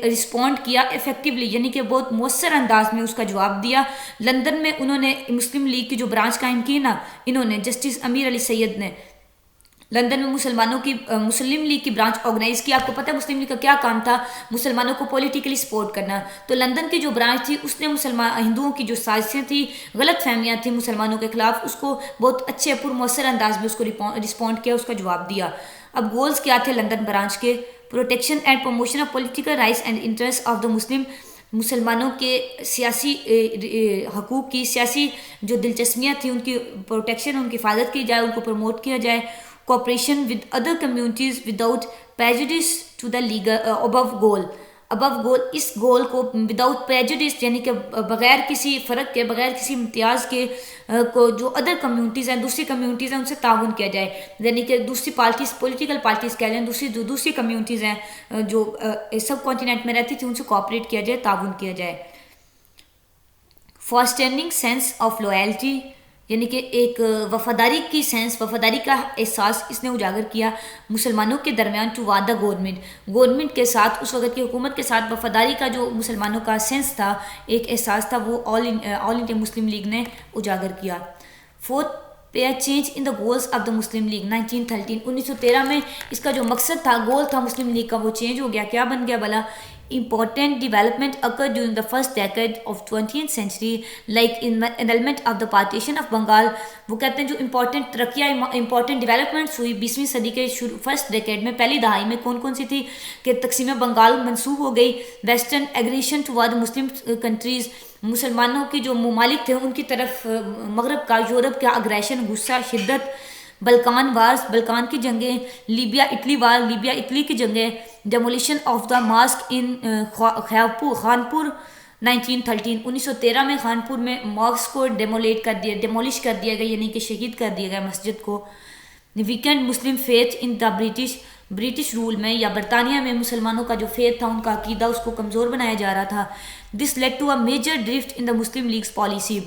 رسپونڈ کیا افیکٹولی, یعنی کہ بہت مؤثر انداز میں اس کا جواب دیا. لندن میں انہوں نے مسلم لیگ کی جو برانچ قائم کی نا, انہوں نے جسٹس امیر علی سید نے لندن میں مسلمانوں کی مسلم لیگ کی برانچ آرگنائز کی. آپ کو پتہ ہے مسلم لیگ کا کیا کام تھا, مسلمانوں کو پولیٹیکلی سپورٹ کرنا. تو لندن کی جو برانچ تھی اس نے ہندوؤں کی جو سازشیں تھیں, غلط فہمیاں تھیں مسلمانوں کے خلاف, اس کو بہت اچھے پر مؤثر انداز میں اس کو رسپونڈ کیا, اس کا جواب دیا. اب گولز کیا تھے لندن برانچ کے؟ Protection and promotion of political rights and interest of the Muslim, مسلمانوں کے سیاسی حقوق کی, سیاسی جو دلچسپیاں تھیں ان کی پروٹیکشن, ان کی حفاظت کی جائے, ان کو پروموٹ کیا جائے. Cooperation with other communities without prejudice to the legal ابو گول, اس گول کو وداؤٹ پریجوڈس, یعنی کہ بغیر کسی فرق کے, بغیر کسی امتیاز کے, کو جو ادر کمیونٹیز ہیں, دوسری کمیونٹیز ہیں, ان سے تعاون کیا جائے, یعنی کہ دوسری پارٹیز, پولیٹیکل پارٹیز کہہ جائیں, دوسری کمیونٹیز ہیں جو سب کانٹیننٹ میں رہتی تھی, ان سے کوآپریٹ کیا جائے, تعاون کیا جائے. فاسٹرنگ سینس آف لویلٹی, یعنی کہ ایک وفاداری کی سینس, وفاداری کا احساس اس نے اجاگر کیا مسلمانوں کے درمیان ٹو وارڈ دا گورنمنٹ کے ساتھ, اس وقت کی حکومت کے ساتھ وفاداری کا جو مسلمانوں کا سینس تھا, ایک احساس تھا, وہ آل انڈیا مسلم لیگ نے اجاگر کیا. Fourth change in the goals of the Muslim League 1913 میں اس کا جو مقصد تھا, گول تھا مسلم لیگ کا, وہ چینج ہو گیا. کیا بن گیا بلا؟ Important development occurred during the first decade of 20th century, like in the annulment of the partition of Bengal. وہ کہتے ہیں جو امپورٹنٹ ترقیاں امپورٹنٹ ڈیولپمنٹس ہوئی 20ویں صدی کے فرسٹ ڈیکیڈ میں، پہلی دہائی میں کون کون سی تھی کہ تقسیم بنگال منسوخ ہو گئی، western aggression toward Muslim countries, مسلمانوں کی جو ممالک تھے ان کی طرف مغرب کا یورپ کا اگریشن، غصہ، شدت، بلکان وارز، بلکان کی جنگیں، لیبیا اٹلی وار، لیبیا اٹلی کی جنگیں، ڈیمولیشن آف دا ماسک ان خانپور 1913، 1913 میں خانپور میں ماسک کو ڈیمولش کر دیا گیا، یعنی کہ شہید کر دیا گیا مسجد کو. Weakened Muslim faith in the British rule میں یا برطانیہ میں مسلمانوں کا جو فیتھ تھا، ان کا عقیدہ، اس کو کمزور بنایا جا رہا تھا. This lead to a major drift in the Muslim League's policy.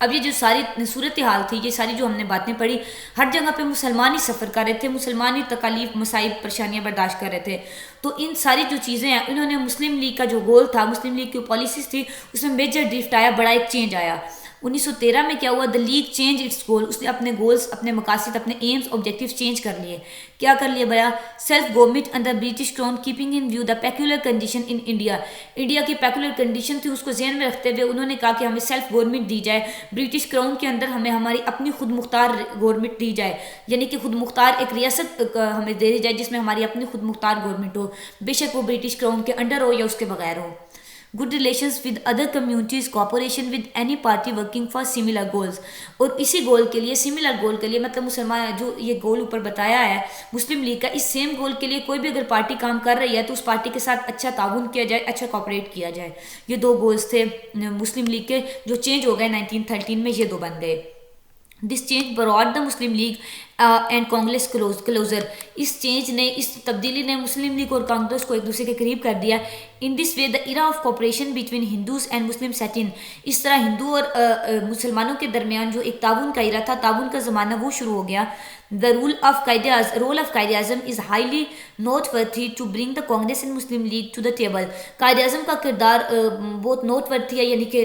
اب یہ جو ساری صورتحال تھی، یہ ساری جو ہم نے باتیں پڑھی، ہر جگہ پہ مسلمان ہی سفر کر رہے تھے، مسلمان ہی تکالیف، مصائب، پریشانیاں برداشت کر رہے تھے. تو ان ساری جو چیزیں ہیں، انہوں نے مسلم لیگ کا جو گول تھا، مسلم لیگ کی پالیسیز تھی، اس میں میجر ڈرفٹ آیا، بڑا ایک چینج آیا. 1913 میں کیا ہوا؟ دا لیگ چینج اٹس گول، اس نے اپنے گولز، اپنے مقاصد، اپنے ایمز، آبجیکٹیوز چینج کر لیے. کیا کر لیا بھیا؟ Self government under British crown keeping in view the peculiar condition in India. India کی پیکولر کنڈیشن تھی، اس کو ذہن میں رکھتے ہوئے انہوں نے کہا کہ ہمیں سیلف گورنمنٹ دی جائے، برٹش کراؤن کے اندر ہمیں ہماری اپنی خود مختار گورنمنٹ دی جائے، یعنی کہ خود مختار ایک ریاست ہمیں دے دی جائے جس میں ہماری اپنی خود مختار گورنمنٹ ہو، بے شک وہ برٹش کراؤن کے انڈر ہو یا اس کے بغیر ہو. Good relations with other communities, cooperation with any party working for similar goals. اور اسی گول کے لیے، سملر گول کے لیے، مطلب مسلمان جو یہ گول اوپر بتایا ہے مسلم لیگ کا، اس سیم گول کے لیے کوئی بھی اگر پارٹی کام کر رہی ہے تو اس پارٹی کے ساتھ اچھا تعاون کیا جائے، اچھا کوآپریٹ کیا جائے. یہ دو گولز تھے مسلم لیگ کے، جو چینج ہو گئے 1913 میں، یہ دو بن گئے. This change brought the Muslim League and Congress closer. اس چینج نے، اس تبدیلی نے مسلم لیگ اور کانگریس کو ایک دوسرے کے قریب کر دیا. In this way the era of cooperation between Hindus and Muslim set in. اس طرح ہندو اور مسلمانوں کے درمیان جو ایک تعاون کا ایرا تھا، تعاون کا زمانہ، وہ شروع ہو گیا. The role of Quaid Azam is highly noteworthy to bring the Congress and Muslim League to the table. Quaid Azam کا کردار بہت نوٹ ورتھی ہے، یعنی کہ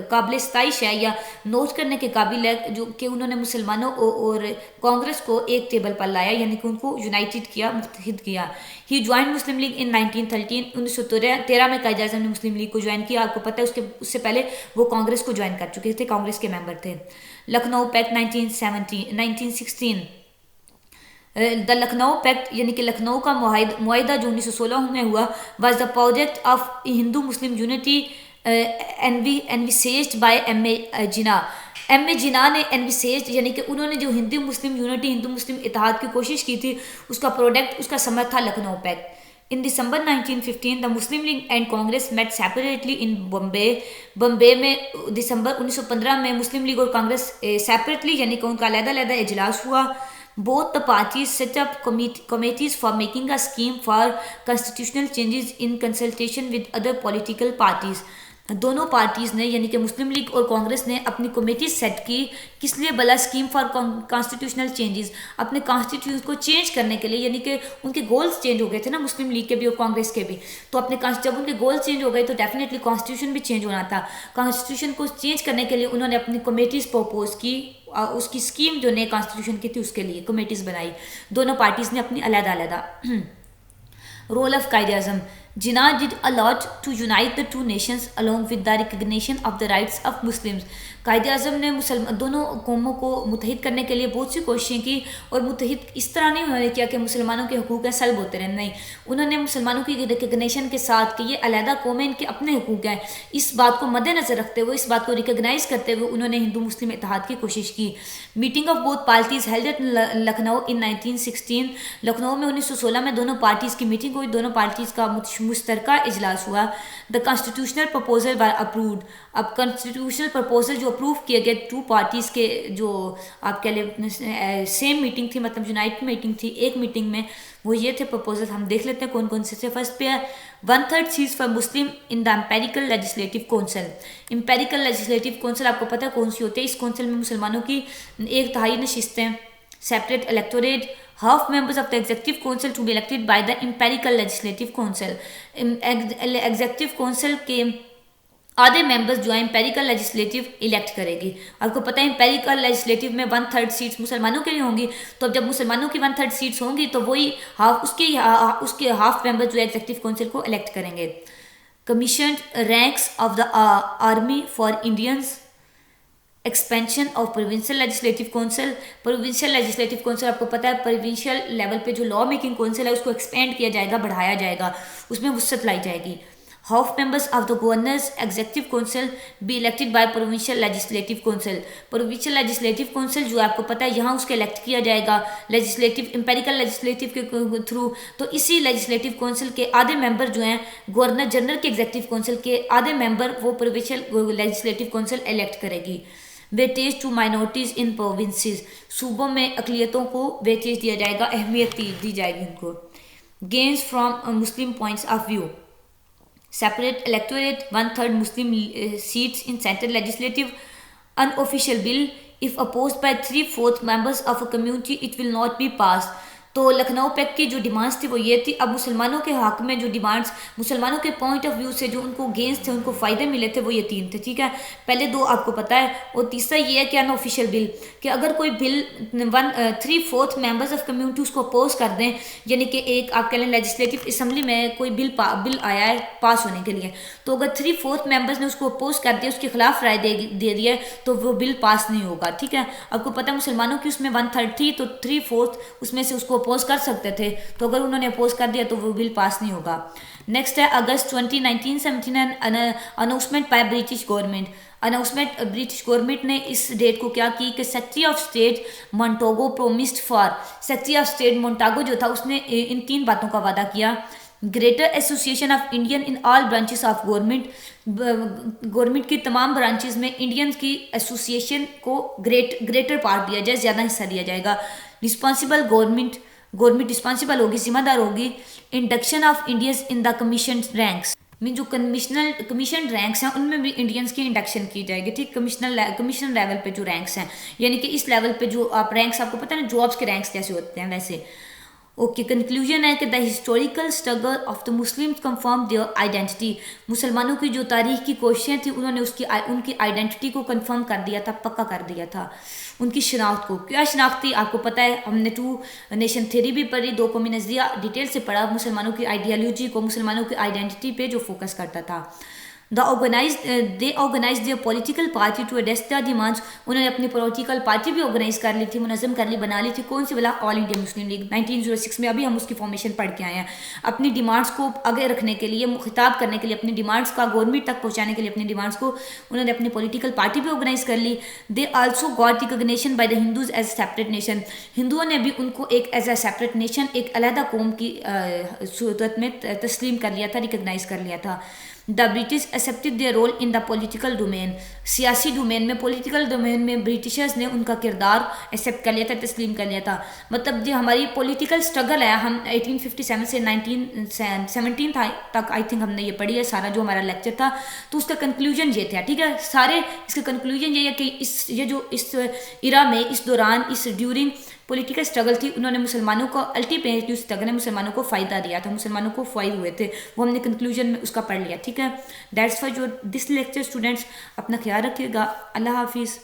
قابل ستائش ہے یا نوٹ کرنے کے قابل ہے، جو کہ انہوں نے مسلمانوں اور کانگریس کو ایک ٹیبل پر لایا، یعنی کہ ان کو یونائٹڈ کیا، متحد کیا. ہی جوائنڈ مسلم لیگ ان 1913. 1913 میں قائد اعظم نے مسلم لیگ کو جوائن کیا. آپ کو پتہ ہے اس سے پہلے وہ کانگریس کو جوائن کر چکے تھے، کانگریس کے ممبر تھے. Lucknow pact 1916. The Lucknow pact یعنی کہ لکھنؤ کا معاہدہ جو 1916 میں ہوا، was the project of Hindu Muslim unity envisaged by M A Jinnah. M A Jinnah نے انویسیجڈ یعنی کہ انہوں نے جو ہندو مسلم یونٹی، ہندو مسلم اتحاد کی کوشش کی تھی، اس کا پروڈکٹ، اس کا ثمر تھا Lucknow packet. In December 1915, the Muslim League and Congress met separately in Bombay. Bombay میں دسمبر 1915 میں مسلم لیگ اور کانگریس سیپریٹلی یعنی کہ ان کا علیحدہ علیحدہ اجلاس ہوا. Both the parties set up committees for making a scheme for constitutional changes in consultation with other political parties. دونوں پارٹیز نے یعنی کہ مسلم لیگ اور کانگریس نے اپنی کمیٹیز سیٹ کی، کس لیے بلا؟ اسکیم فار کانسٹیٹیوشنل چینجز، اپنے کانسٹیٹیوشن کو چینج کرنے کے لیے، یعنی کہ ان کے گولز چینج ہو گئے تھے نا مسلم لیگ کے بھی اور کانگریس کے بھی. تو اپنے جب ان کے گولز چینج ہو گئے تو ڈیفینیٹلی کانسٹیٹیوشن بھی چینج ہونا تھا. کانسٹیٹیوشن کو چینج کرنے کے لیے انہوں نے اپنی کمیٹیز پرپوز کی، اس کی اسکیم جو نئے کانسٹیٹیوشن کی تھی اس کے لیے کمیٹیز بنائی. دونوں پارٹیز نے اپنی علیحدہ علیحدہ. Role of Quaid Azam. Jinnah did a lot to unite the two nations along with the recognition of the rights of Muslims. Quaid Azam نے دونوں قوموں کو متحد کرنے کے لیے بہت سی کوششیں کی، اور متحد اس طرح نہیں انہوں نے کیا کہ مسلمانوں کے حقوق ہیں سلب ہوتے رہے، نہیں، انہوں نے مسلمانوں کی ریکگنیشن کے ساتھ کہ یہ علیحدہ قومیں، ان کے اپنے حقوق ہیں، اس بات کو مد نظر رکھتے ہوئے، اس بات کو ریکگنائز کرتے ہوئے انہوں نے ہندو مسلم اتحاد کی کوشش کی. Meeting of both parties held at Lucknow in 1916. Lucknow میں 1916 میں دونوں پارٹیز کی میٹنگ ہوئی، دونوں پارٹیز کا مشترکہ اجلاس ہوا. دا کانسٹیٹیوشنل پرپوزل وار اپروڈ. اب کانسٹیٹیوشنل پرپوزل جو اپروو کیے گئے ٹو پارٹیز کے، جو آپ کہہ لیں سیم میٹنگ تھی، مطلب یونائٹ میٹنگ تھی ایک میٹنگ میں، وہ یہ تھے پرپوزل. ہم دیکھ لیتے ہیں کون کون سے تھے. فرسٹ پہ ہے 1/3 seats for Muslim in the imperial legislative council. Imperial legislative council آپ کو پتہ ہے کون سی ہوتی ہے؟ اس کونسل میں مسلمانوں کی 1/3 نشستیں، separate electorate. half members of the executive council to be elected by the imperial legislative council. executive council کے آدھے ممبرز جو ہیں امپیریکل لیجسلیٹو الیکٹ کرے گی. آپ کو پتہ ہے امپیریکل لیجسلیٹو میں 1/3 سیٹس مسلمانوں کے لیے ہوں گی. تو جب مسلمانوں کی 1/3 سیٹس ہوں گی تو وہی اس کے ہاف ممبر جو ہے ایگزیکٹو کونسل کو الیکٹ کریں گے. Commissioned ranks of the army for Indians. Expansion of provincial legislative council. Provincial legislative council آپ کو پتہ ہے پروونشل لیول پہ جو لا میکنگ کونسل ہے اس کو ایکسپینڈ کیا جائے گا, بڑھایا جائے گا, اس میں وسعت لائی جائے گی. Half members of the governor's executive council be elected by provincial legislative council. Provincial legislative council جو آپ کو پتہ ہے یہاں اس کے الیکٹ کیا جائے گا لیجسلیٹو امپیریکل لیجسلیٹو کے تھرو. تو اسی لیجسلیٹو کونسل کے آدھے ممبر جو ہیں گورنر جنرل کے ایگزیکٹو کونسل کے آدھے ممبر وہ پروونشل لیجسلیٹو کونسل الیکٹ کرے گی. Weightage to minorities in provinces. صوبوں میں اقلیتوں کو ویٹیج دیا جائے گا, اہمیت دی جائے گی ان کو. Gains from Muslim points of view. Separate electorate, 1/3 Muslim seats in central legislative. Unofficial bill. If opposed by 3/4 members of a community, it will not be passed. تو لکھنؤ پیکٹ کی جو ڈیمانڈس تھی وہ یہ تھی. اب مسلمانوں کے حق میں جو ڈیمانڈس مسلمانوں کے پوائنٹ آف ویو سے جو ان کو گینز تھے, ان کو فائدے ملے تھے, وہ یہ 3 تھے. ٹھیک ہے, پہلے 2 آپ کو پتہ ہے, اور تیسرا یہ ہے کہ ان آفیشیل بل, کہ اگر کوئی بل 3/4 ممبرز آف کمیونٹی اس کو اپوز کر دیں, یعنی کہ ایک آپ کہہ لیں لیجسلیٹو اسمبلی میں کوئی بل آیا ہے پاس ہونے کے لیے, تو اگر 3/4 ممبرز نے اس کو اپوز کر دیا, اس کے خلاف رائے دے دی ہے, تو وہ بل پاس نہیں ہوگا. ٹھیک ہے, آپ کو پتہ ہے مسلمانوں کی اس میں 1/3 تھی, تو 3/4 اس میں سے اس کو اپوز کر سکتے تھے, تو اگر انہوں نے اپوز کر دیا تو وہ بل پاس نہیں ہوگا. نیکسٹ ہے August 1979 announcement by British government. Announcement British government نے اس ڈیٹ کو کیا کی کہ secretary of state Montagu promised for. Secretary of state Montagu جو تھا اس نے ان 3 باتوں کا وعدہ کیا. Greater association of Indian in all branches of government. Government کی تمام برانچز میں انڈینز کی ایسوسیشن کو گریٹر پارٹ دیا جائے, زیادہ حصہ دیا جائے گا. رسپانسبل گورنمنٹ رسپانسبل ہوگی, ذمہ دار ہوگی. Induction of Indians in the commission ranks. میں جو کمیشن رینکس ہیں ان میں بھی انڈینز کی انڈکشن کی جائے گی. ٹھیک, کمیشن لیول پہ جو رینکس ہیں, یعنی کہ اس لیول پہ جو آپ رینکس, آپ کو پتہ ہے نا جابس کے رینکس جیسے ہوتے ہیں ویسے. اوکے, کنکلوژن ہے کہ the historical struggle of the Muslim confirm their identity. مسلمانوں کی جو تاریخ کی کوششیں تھیں انہوں نے ان کی آئیڈینٹی کو کنفرم کر دیا تھا, پکا کر دیا تھا. ان کی شناخت کو, کیا شناخت تھی آپ کو پتہ ہے, ہم نے 2 نیشن تھیوری بھی پڑھی, 2 قومی نظریہ ڈیٹیل سے پڑھا. مسلمانوں کی آئیڈیالوجی کو, مسلمانوں کی آئیڈینٹی پہ جو فوکس کرتا تھا. They organise their political party to address the demands. انہوں نے اپنی پولیٹیکل پارٹی بھی آرگنائز کر لی تھی, منظم کر لی, بنا لی تھی. کون سی بلا, آل انڈیا مسلم لیگ 1906 میں. ابھی ہم اس کی فارمیشن پڑھ کے آئے ہیں. اپنی ڈیمانڈس کو آگے رکھنے کے لیے, خطاب کرنے کے لیے, اپنی ڈیمانڈس کا گورنمنٹ تک پہنچانے کے لیے, اپنی ڈیمانڈس کو انہوں نے اپنی پولیٹیکل پارٹی بھی آرگنائز کر لی. They also got recognition by the Hindus as a separate nation. ہندوؤں نے بھی ان کو ایک ایز اے سیپریٹ نیشن, ایک علیحدہ قوم کی صورت میں تسلیم کر لیا تھا, ریکگنائز کر لیا تھا. The British accepted their role in the political domain. سیاسی ڈومین میں, پولیٹیکل ڈومین میں برٹشرز نے ان کا کردار ایکسیپٹ کر لیا تھا, تسلیم کر لیا تھا. مطلب جو ہماری پولیٹیکل اسٹرگل ہے, ہم 1857 سے 1917 تک آئی تھنک ہم نے یہ پڑھی ہے, سارا جو ہمارا لیکچر تھا, تو اس کا کنکلوژن یہ تھا. ٹھیک ہے, سارے اس کا کنکلوژن یہ ہے کہ اس ایرا میں, اس دوران, اس ڈیورنگ پولیٹیکل اسٹرگل تھی, انہوں نے مسلمانوں کو الٹیمیٹلی اس اسٹرگل نے مسلمانوں کو فائدہ دیا تھا, مسلمانوں کو فائد ہوئے تھے, وہ ہم نے کنکلوژن میں اس کا پڑھ لیا. ٹھیک ہے, that's for this lecture students. اپنا خیال رکھیے گا. اللہ حافظ.